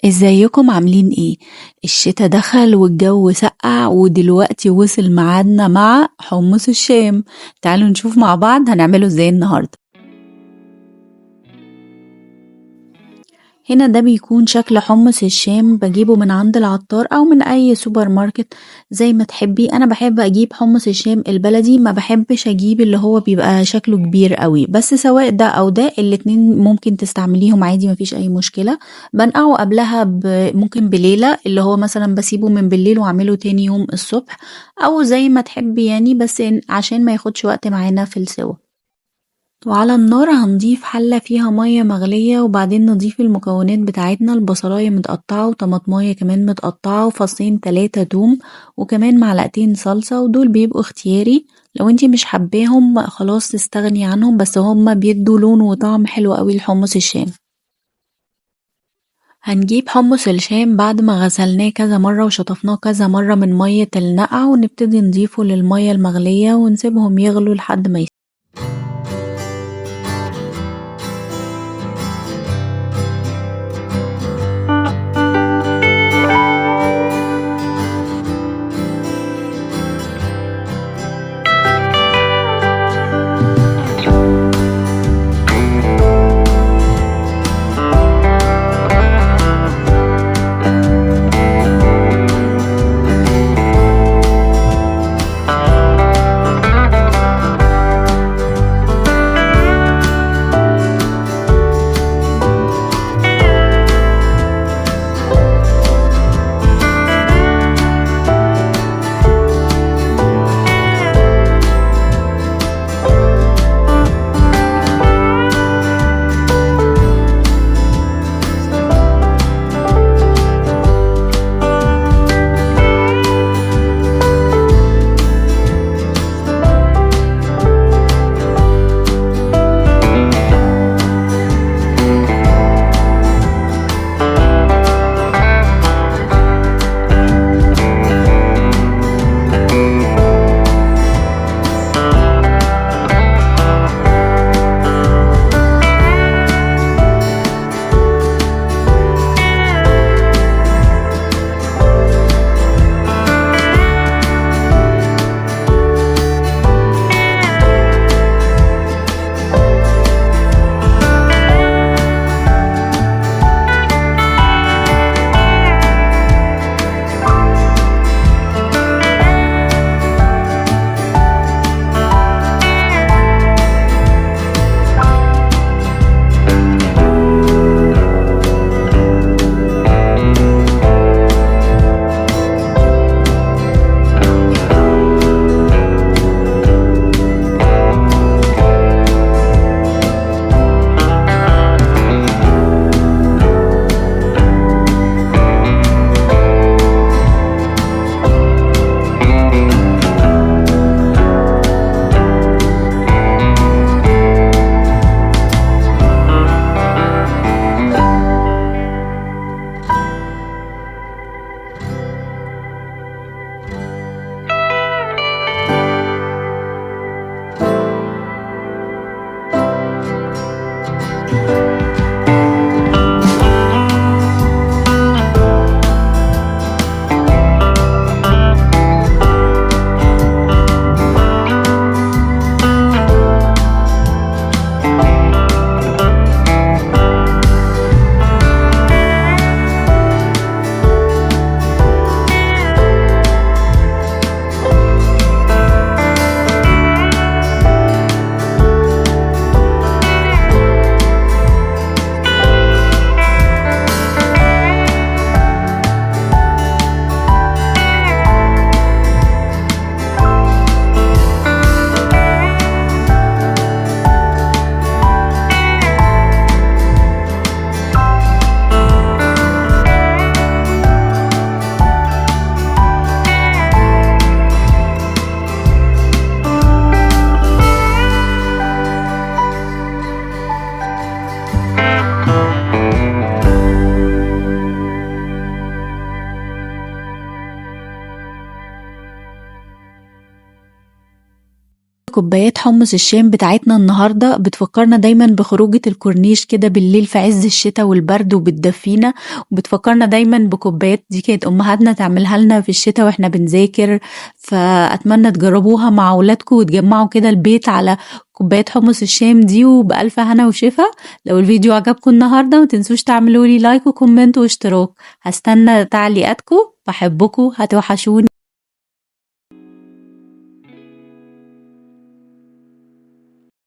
ازيكم عاملين ايه؟ الشتا دخل والجو سقع ودلوقتي وصل ميعادنا مع حمص الشام. تعالوا نشوف مع بعض هنعمله ازاي النهاردة. هنا ده بيكون شكل حمص الشام، بجيبه من عند العطار او من اي سوبر ماركت زي ما تحبي. انا بحب اجيب حمص الشام البلدي، ما بحبش اجيب اللي هو بيبقى شكله كبير قوي، بس سواء ده او ده الاتنين ممكن تستعمليهم عادي، مفيش اي مشكلة. بنقعه قبلها ممكن بليلة، اللي هو مثلا بسيبه من بالليل واعمله تاني يوم الصبح، او زي ما تحبي يعني، بس عشان ما ياخدش وقت معانا في السوا. وعلى النار هنضيف حلة فيها مية مغلية، وبعدين نضيف المكونات بتاعتنا: البصلاية متقطعة وطماطماية كمان متقطعة وفصين 3 توم وكمان معلقتين صلصة، ودول بيبقوا اختياري. لو انتي مش حباهم خلاص تستغني عنهم، بس هما بيدوا لون وطعم حلو قوي لحمص الشام. هنجيب حمص الشام بعد ما غسلناه كذا مرة وشطفناه كذا مرة من مية النقع، ونبتدي نضيفه للمية المغلية ونسيبهم يغلوا لحد ما كوبايات حمص الشام بتاعتنا النهاردة بتفكرنا دايما بخروجة الكورنيش كده بالليل في عز الشتاء والبرد وبتدفينا، وبتفكرنا دايما بكوبايات دي كانت أمهاتنا تعملها لنا في الشتاء واحنا بنذاكر. فأتمنى تجربوها مع أولادكم وتجمعوا كده البيت على كوبايات حمص الشام دي، وبألف هنا وشفا. لو الفيديو عجبكم النهاردة متنسوش تعملوا لي لايك وكومنت واشتراك. هستنى تعليقاتكم، بحبكم، هتوحشوني.